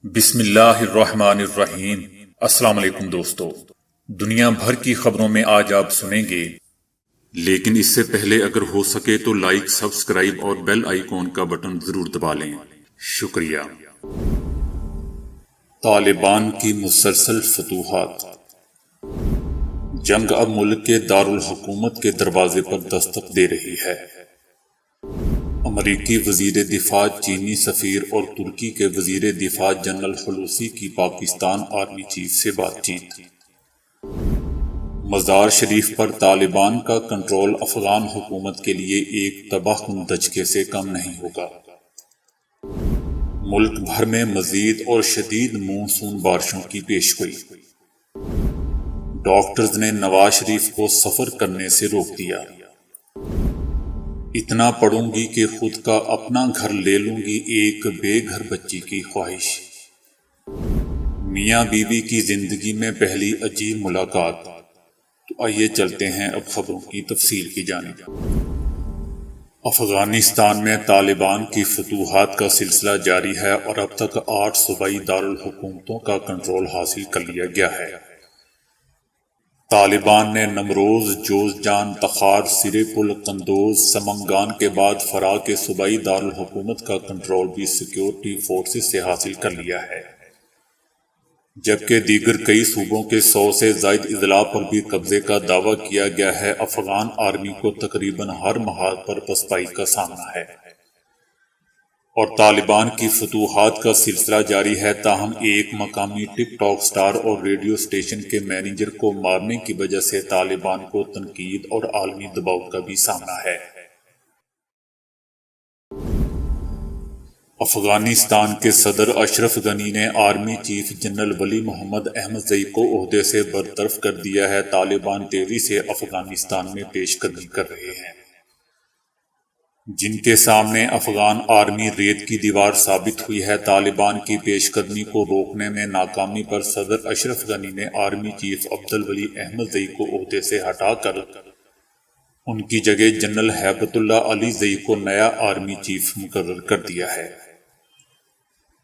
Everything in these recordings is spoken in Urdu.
بسم اللہ الرحمن الرحیم۔ السلام علیکم دوستو، دنیا بھر کی خبروں میں آج آپ سنیں گے، لیکن اس سے پہلے اگر ہو سکے تو لائک، سبسکرائب اور بیل آئیکن کا بٹن ضرور دبا لیں۔ شکریہ۔ طالبان کی مسلسل فتوحات۔ جنگ اب ملک کے دارالحکومت کے دروازے پر دستک دے رہی ہے۔ امریکی وزیر دفاع، چینی سفیر اور ترکی کے وزیر دفاع جنرل حلوسی کی پاکستان آرمی چیف سے بات چیت۔ مزار شریف پر طالبان کا کنٹرول افغان حکومت کے لیے ایک تباہ کن دھچکے سے کم نہیں ہوگا۔ ملک بھر میں مزید اور شدید مونسون بارشوں کی پیشگوئی۔ ڈاکٹرز نے نواز شریف کو سفر کرنے سے روک دیا۔ اتنا پڑھوں گی کہ خود کا اپنا گھر لے لوں گی، ایک بے گھر بچی کی خواہش۔ میاں بیوی کی زندگی میں پہلی عجیب ملاقات۔ تو آئیے چلتے ہیں اب خبروں کی تفصیل کی جانب۔ افغانستان میں طالبان کی فتوحات کا سلسلہ جاری ہے اور اب تک 8 صوبائی دارالحکومتوں کا کنٹرول حاصل کر لیا گیا ہے۔ طالبان نے نمروز، جوزجان، تخار، سرے پل، قندوز، سمنگان کے بعد فرا کے صوبائی دارالحکومت کا کنٹرول بھی سیکیورٹی فورسز سے حاصل کر لیا ہے، جبکہ دیگر کئی صوبوں کے 100 سے زائد اضلاع پر بھی قبضے کا دعویٰ کیا گیا ہے۔ افغان آرمی کو تقریباً ہر محاذ پر پسپائی کا سامنا ہے اور طالبان کی فتوحات کا سلسلہ جاری ہے، تاہم ایک مقامی ٹک ٹاک سٹار اور ریڈیو اسٹیشن کے مینیجر کو مارنے کی وجہ سے طالبان کو تنقید اور عالمی دباؤ کا بھی سامنا ہے۔ افغانستان کے صدر اشرف غنی نے آرمی چیف جنرل ولی محمد احمدزئی کو عہدے سے برطرف کر دیا ہے۔ طالبان تیزی سے افغانستان میں پیش قدمی کر رہے ہیں، جن کے سامنے افغان آرمی ریت کی دیوار ثابت ہوئی ہے۔ طالبان کی پیش قدمی کو روکنے میں ناکامی پر صدر اشرف غنی نے آرمی چیف عبدالولی احمدزئی کو عہدے سے ہٹا کر ان کی جگہ جنرل ہیبت اللہ علی زئی کو نیا آرمی چیف مقرر کر دیا ہے۔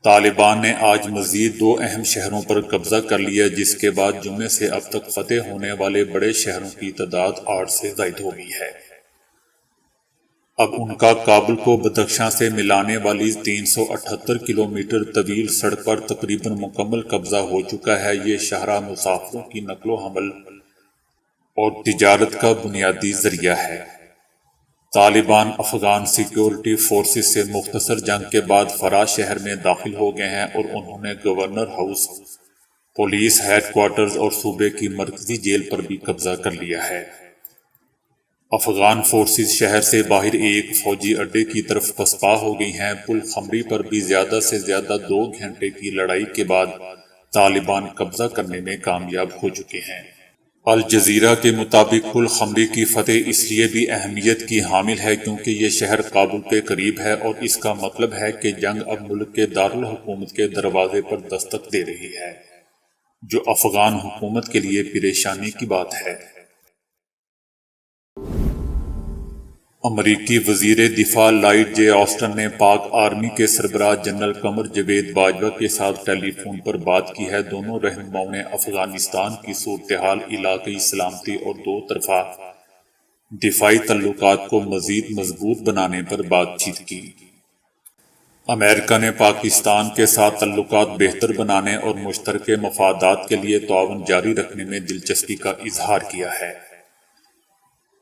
طالبان نے آج مزید 2 اہم شہروں پر قبضہ کر لیا، جس کے بعد جمعے سے اب تک فتح ہونے والے بڑے شہروں کی تعداد 8 سے زائد ہو گئی ہے۔ اب ان کا کابل کو بدخشاں سے ملانے والی 378 کلومیٹر طویل سڑک پر تقریباً مکمل قبضہ ہو چکا ہے۔ یہ شاہراہ مسافروں کی نقل و حمل اور تجارت کا بنیادی ذریعہ ہے۔ طالبان افغان سیکیورٹی فورسز سے مختصر جنگ کے بعد فرا شہر میں داخل ہو گئے ہیں اور انہوں نے گورنر ہاؤس، پولیس ہیڈ کوارٹرز اور صوبے کی مرکزی جیل پر بھی قبضہ کر لیا ہے۔ افغان فورسز شہر سے باہر ایک فوجی اڈے کی طرف پسپا ہو گئی ہیں۔ پل خمری پر بھی زیادہ سے زیادہ 2 گھنٹے کی لڑائی کے بعد طالبان قبضہ کرنے میں کامیاب ہو چکے ہیں۔ الجزیرہ کے مطابق پل خمری کی فتح اس لیے بھی اہمیت کی حامل ہے کیونکہ یہ شہر کابل کے قریب ہے اور اس کا مطلب ہے کہ جنگ اب ملک کے دارالحکومت کے دروازے پر دستک دے رہی ہے، جو افغان حکومت کے لیے پریشانی کی بات ہے۔ امریکی وزیر دفاع لائیڈ جے آسٹن نے پاک آرمی کے سربراہ جنرل قمر جاوید باجوہ کے ساتھ ٹیلی فون پر بات کی ہے۔ دونوں رہنماؤں نے افغانستان کی صورتحال، علاقائی سلامتی اور 2 طرفہ دفاعی تعلقات کو مزید مضبوط بنانے پر بات چیت کی۔ امریکہ نے پاکستان کے ساتھ تعلقات بہتر بنانے اور مشترکہ مفادات کے لیے تعاون جاری رکھنے میں دلچسپی کا اظہار کیا ہے۔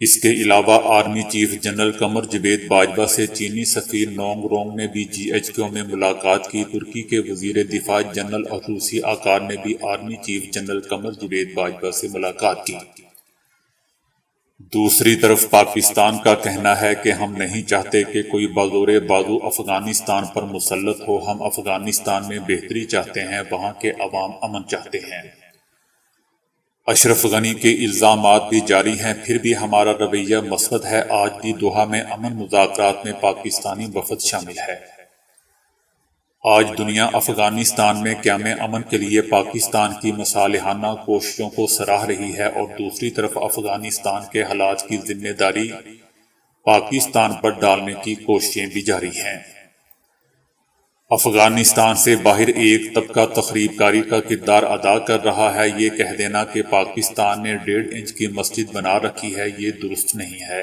اس کے علاوہ army chief general Qamar Javed Bajwa سے چینی سفیر نونگ رونگ نے بھی GHQ میں ملاقات کی۔ ترکی کے وزیر دفاع جنرل حلوسی آکار نے بھی army chief general Qamar Javed Bajwa سے ملاقات کی۔ دوسری طرف پاکستان کا کہنا ہے کہ ہم نہیں چاہتے کہ کوئی بازور بازو افغانستان پر مسلط ہو۔ ہم افغانستان میں بہتری چاہتے ہیں، وہاں کے عوام امن چاہتے ہیں۔ اشرف غنی کے الزامات بھی جاری ہیں، پھر بھی ہمارا رویہ مثبت ہے۔ آج بھی دوحہ میں امن مذاکرات میں پاکستانی وفد شامل ہے۔ آج دنیا افغانستان میں قیام امن کے لیے پاکستان کی مصالحانہ کوششوں کو سراہ رہی ہے اور دوسری طرف افغانستان کے حالات کی ذمہ داری پاکستان پر ڈالنے کی کوششیں بھی جاری ہیں۔ افغانستان سے باہر ایک طبقہ تخریب کاری کا کردار ادا کر رہا ہے۔ یہ کہہ دینا کہ پاکستان نے 1.5 انچ کی مسجد بنا رکھی ہے، یہ درست نہیں ہے۔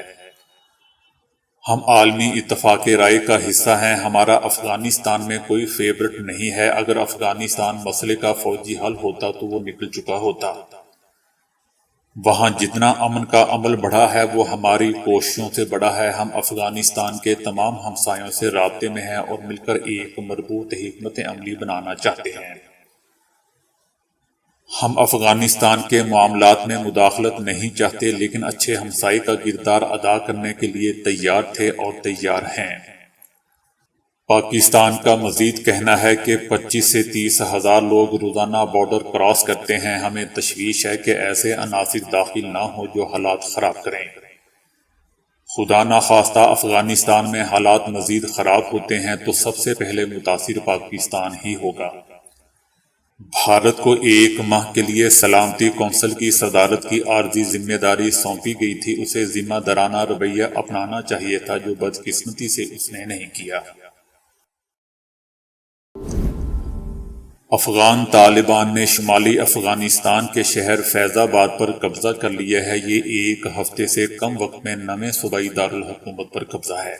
ہم عالمی اتفاق رائے کا حصہ ہیں۔ ہمارا افغانستان میں کوئی فیورٹ نہیں ہے۔ اگر افغانستان مسئلے کا فوجی حل ہوتا تو وہ نکل چکا ہوتا۔ وہاں جتنا امن کا عمل بڑھا ہے وہ ہماری کوششوں سے بڑھا ہے۔ ہم افغانستان کے تمام ہمسایوں سے رابطے میں ہیں اور مل کر ایک مربوط حکمت عملی بنانا چاہتے ہیں۔ ہم افغانستان کے معاملات میں مداخلت نہیں چاہتے، لیکن اچھے ہمسائے کا کردار ادا کرنے کے لیے تیار تھے اور تیار ہیں۔ پاکستان کا مزید کہنا ہے کہ 25 سے 30 ہزار لوگ روزانہ بارڈر کراس کرتے ہیں۔ ہمیں تشویش ہے کہ ایسے عناصر داخل نہ ہوں جو حالات خراب کریں۔ خدا نخواستہ افغانستان میں حالات مزید خراب ہوتے ہیں تو سب سے پہلے متاثر پاکستان ہی ہوگا۔ بھارت کو 1 ماہ کے لیے سلامتی کونسل کی صدارت کی عارضی ذمہ داری سونپی گئی تھی۔ اسے ذمہ دارانہ رویہ اپنانا چاہیے تھا، جو بدقسمتی سے اس نے نہیں کیا۔ افغان طالبان نے شمالی افغانستان کے شہر فیض آباد پر قبضہ کر لیا ہے۔ یہ 1 ہفتے سے کم وقت میں نویں صوبائی دارالحکومت پر قبضہ ہے۔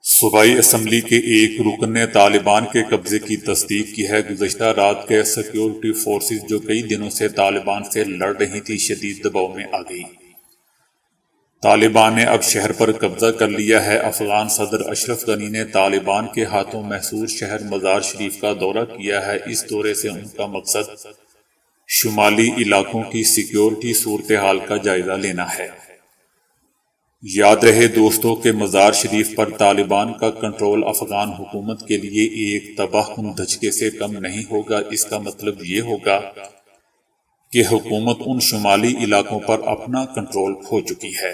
صوبائی اسمبلی کے ایک رکن نے طالبان کے قبضے کی تصدیق کی ہے۔ گزشتہ رات کے سیکیورٹی فورسز جو کئی دنوں سے طالبان سے لڑ رہی تھی شدید دباؤ میں آ گئی۔ طالبان نے اب شہر پر قبضہ کر لیا ہے۔ افغان صدر اشرف غنی نے طالبان کے ہاتھوں محصور شہر مزار شریف کا دورہ کیا ہے۔ اس دورے سے ان کا مقصد شمالی علاقوں کی سیکیورٹی صورتحال کا جائزہ لینا ہے۔ یاد رہے دوستو کہ مزار شریف پر طالبان کا کنٹرول افغان حکومت کے لیے ایک تباہ کن دھچکے سے کم نہیں ہوگا۔ اس کا مطلب یہ ہوگا کہ حکومت ان شمالی علاقوں پر اپنا کنٹرول کھو چکی ہے،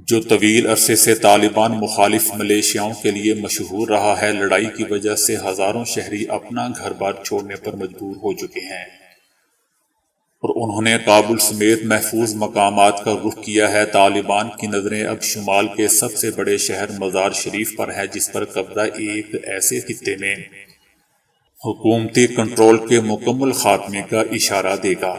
جو طویل عرصے سے طالبان مخالف ملیشیاؤں کے لیے مشہور رہا ہے۔ لڑائی کی وجہ سے ہزاروں شہری اپنا گھر بار چھوڑنے پر مجبور ہو چکے ہیں اور انہوں نے کابل سمیت محفوظ مقامات کا رخ کیا ہے۔ طالبان کی نظریں اب شمال کے سب سے بڑے شہر مزار شریف پر ہے، جس پر قبضہ ایک ایسے خطے میں حکومتی کنٹرول کے مکمل خاتمے کا اشارہ دے گا۔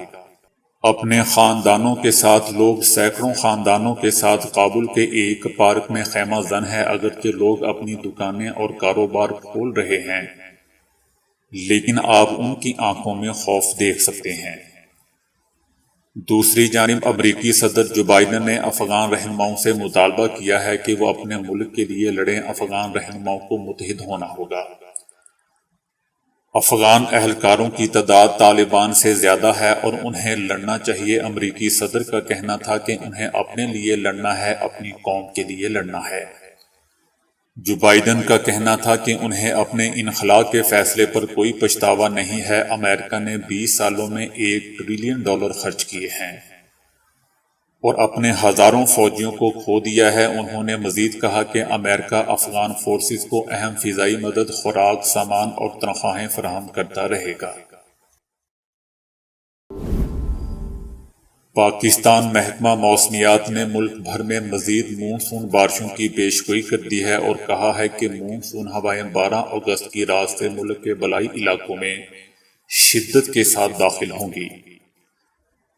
اپنے خاندانوں کے ساتھ لوگ سینکڑوں خاندانوں کے ساتھ کابل کے ایک پارک میں خیمہ زن ہے۔ اگرچہ لوگ اپنی دکانیں اور کاروبار کھول رہے ہیں، لیکن آپ ان کی آنکھوں میں خوف دیکھ سکتے ہیں۔ دوسری جانب امریکی صدر جو بائیڈن نے افغان رہنماؤں سے مطالبہ کیا ہے کہ وہ اپنے ملک کے لیے لڑیں۔ افغان رہنماؤں کو متحد ہونا ہوگا۔ افغان اہلکاروں کی تعداد طالبان سے زیادہ ہے اور انہیں لڑنا چاہیے۔ امریکی صدر کا کہنا تھا کہ انہیں اپنے لیے لڑنا ہے، اپنی قوم کے لیے لڑنا ہے۔ جو بائیڈن کا کہنا تھا کہ انہیں اپنے انخلاء کے فیصلے پر کوئی پچھتاوا نہیں ہے۔ امریکہ نے 20 سالوں میں $1 ٹریلین خرچ کیے ہیں اور اپنے ہزاروں فوجیوں کو کھو دیا ہے۔ انہوں نے مزید کہا کہ امریکہ افغان فورسز کو اہم فضائی مدد، خوراک، سامان اور تنخواہیں فراہم کرتا رہے گا۔ پاکستان محکمہ موسمیات نے ملک بھر میں مزید مونسون بارشوں کی پیشگوئی کر دی ہے اور کہا ہے کہ مونسون ہوائیں 12 اگست کی رات سے ملک کے بالائی علاقوں میں شدت کے ساتھ داخل ہوں گی۔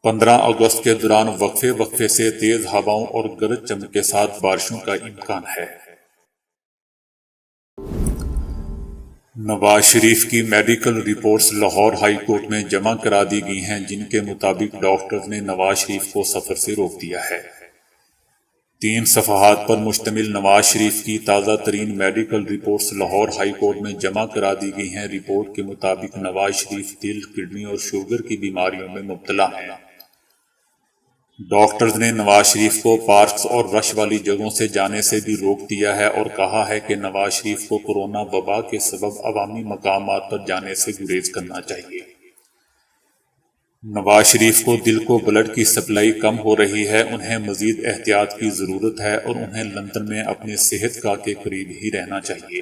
15 اگست کے دوران وقفے وقفے سے تیز ہواؤں اور گرج چمک کے ساتھ بارشوں کا امکان ہے۔ نواز شریف کی medical reports Lahore high court میں جمع کرا دی گئی ہیں، جن کے مطابق ڈاکٹرز نے نواز شریف کو سفر سے روک دیا ہے۔ 3 صفحات پر مشتمل نواز شریف کی تازہ ترین medical reports Lahore high court میں جمع کرا دی گئی ہیں۔ رپورٹ کے مطابق نواز شریف دل، کڈنی اور شوگر کی بیماریوں میں مبتلا ہیں۔ ڈاکٹرز نے نواز شریف کو پارکس اور رش والی جگہوں سے جانے سے بھی روک دیا ہے اور کہا ہے کہ نواز شریف کو کورونا وبا کے سبب عوامی مقامات پر جانے سے گریز کرنا چاہیے۔ نواز شریف کو دل کو بلڈ کی سپلائی کم ہو رہی ہے، انہیں مزید احتیاط کی ضرورت ہے اور انہیں لندن میں اپنے صحت گاہ کے قریب ہی رہنا چاہیے۔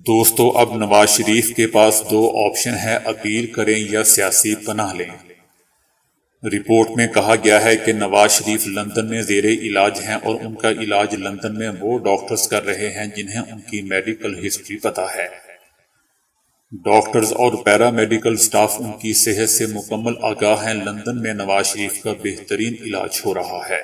دوستو، اب نواز شریف کے پاس 2 آپشن ہیں، اپیل کریں یا سیاسی پناہ لیں۔ رپورٹ میں کہا گیا ہے کہ نواز شریف لندن میں زیر علاج ہیں اور ان کا علاج لندن میں وہ ڈاکٹرز کر رہے ہیں جنہیں ان کی میڈیکل ہسٹری پتہ ہے۔ ڈاکٹرز اور پیرا میڈیکل سٹاف ان کی صحت سے مکمل آگاہ ہیں۔ لندن میں نواز شریف کا بہترین علاج ہو رہا ہے۔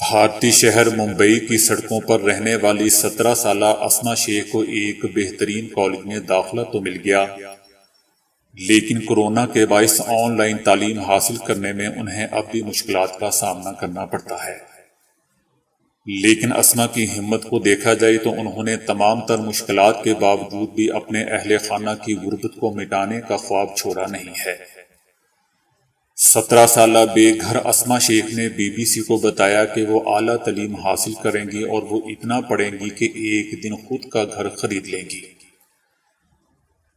بھارتی شہر ممبئی کی سڑکوں پر رہنے والی 17 سالہ اسما شیخ کو ایک بہترین کالج میں داخلہ تو مل گیا، لیکن کورونا کے باعث آن لائن تعلیم حاصل کرنے میں انہیں اب بھی مشکلات کا سامنا کرنا پڑتا ہے۔ لیکن اسما کی ہمت کو دیکھا جائے تو انہوں نے تمام تر مشکلات کے باوجود بھی اپنے اہل خانہ کی غربت کو مٹانے کا خواب چھوڑا نہیں ہے۔ 17 سالہ بے گھر اسما شیخ نے BBC کو بتایا کہ وہ اعلیٰ تعلیم حاصل کریں گی اور وہ اتنا پڑھیں گی کہ ایک دن خود کا گھر خرید لیں گی،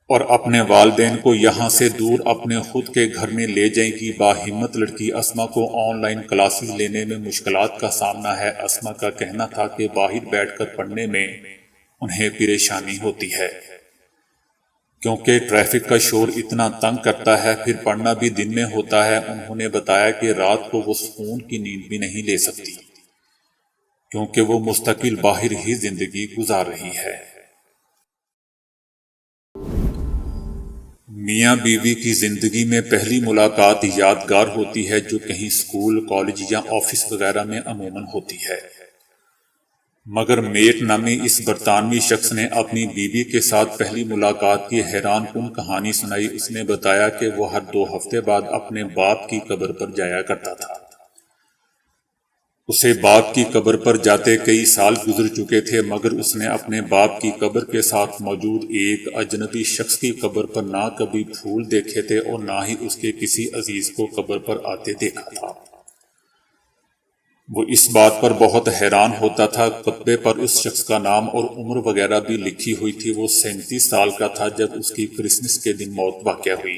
اور اپنے والدین کو یہاں سے دور اپنے خود کے گھر میں لے جائیں گی۔ باہمت لڑکی اسما کو آن لائن کلاسز لینے میں مشکلات کا سامنا ہے۔ اسما کا کہنا تھا کہ باہر بیٹھ کر پڑھنے میں انہیں پریشانی ہوتی ہے، کیونکہ ٹریفک کا شور اتنا تنگ کرتا ہے، پھر پڑھنا بھی دن میں ہوتا ہے۔ انہوں نے بتایا کہ رات کو وہ سکون کی نیند بھی نہیں لے سکتی، کیونکہ وہ مستقل باہر ہی زندگی گزار رہی ہے۔ میاں بیوی کی زندگی میں پہلی ملاقات یادگار ہوتی ہے، جو کہیں اسکول، کالج یا آفس وغیرہ میں عموماً ہوتی ہے، مگر میٹ نامی اس برطانوی شخص نے اپنی بیوی کے ساتھ پہلی ملاقات کی حیران کن کہانی سنائی۔ اس نے بتایا کہ وہ ہر 2 ہفتے بعد اپنے باپ کی قبر پر جایا کرتا تھا۔ اسے باپ کی قبر پر جاتے کئی سال گزر چکے تھے، مگر اس نے اپنے باپ کی قبر کے ساتھ موجود ایک اجنبی شخص کی قبر پر نہ کبھی پھول دیکھے تھے اور نہ ہی اس کے کسی عزیز کو قبر پر آتے دیکھا تھا۔ وہ اس بات پر بہت حیران ہوتا تھا۔ خطبے پر اس شخص کا نام اور عمر وغیرہ بھی لکھی ہوئی تھی۔ وہ 37 سال کا تھا جب اس کی کرسمس کے دن موت واقع ہوئی۔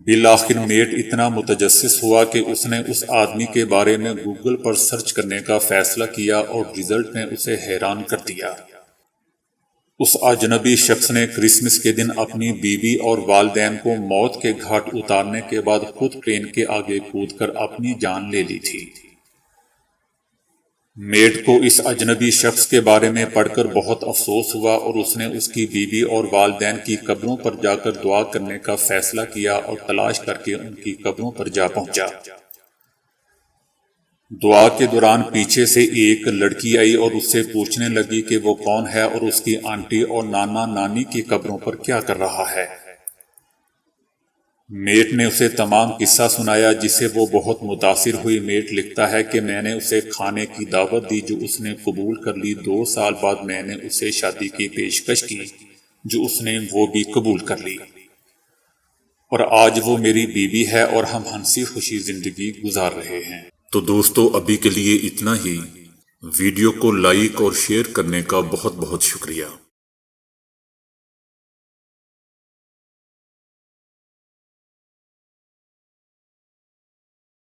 بالآخر میٹ اتنا متجسس ہوا کہ اس نے اس آدمی کے بارے میں گوگل پر سرچ کرنے کا فیصلہ کیا اور رزلٹ نے اسے حیران کر دیا۔ اس اجنبی شخص نے کرسمس کے دن اپنی بیوی اور والدین کو موت کے گھاٹ اتارنے کے بعد خود ٹرین کے آگے کود کر اپنی جان لے لی تھی۔ میٹ کو اس اجنبی شخص کے بارے میں پڑھ کر بہت افسوس ہوا اور اس نے اس کی بیوی اور والدین کی قبروں پر جا کر دعا کرنے کا فیصلہ کیا اور تلاش کر کے ان کی قبروں پر جا پہنچا۔ دعا کے دوران پیچھے سے ایک لڑکی آئی اور اس سے پوچھنے لگی کہ وہ کون ہے اور اس کی آنٹی اور نانا نانی کی قبروں پر کیا کر رہا ہے۔ میٹ نے اسے تمام قصہ سنایا، جس سے وہ بہت متاثر ہوئی۔ میٹ لکھتا ہے کہ میں نے اسے کھانے کی دعوت دی جو اس نے قبول کر لی۔ 2 سال بعد میں نے اسے شادی کی پیشکش کی جو اس نے وہ بھی قبول کر لی، اور آج وہ میری بیوی ہے اور ہم ہنسی خوشی زندگی گزار رہے ہیں۔ تو دوستو، ابھی کے لیے اتنا ہی۔ ویڈیو کو لائک اور شیئر کرنے کا بہت بہت شکریہ۔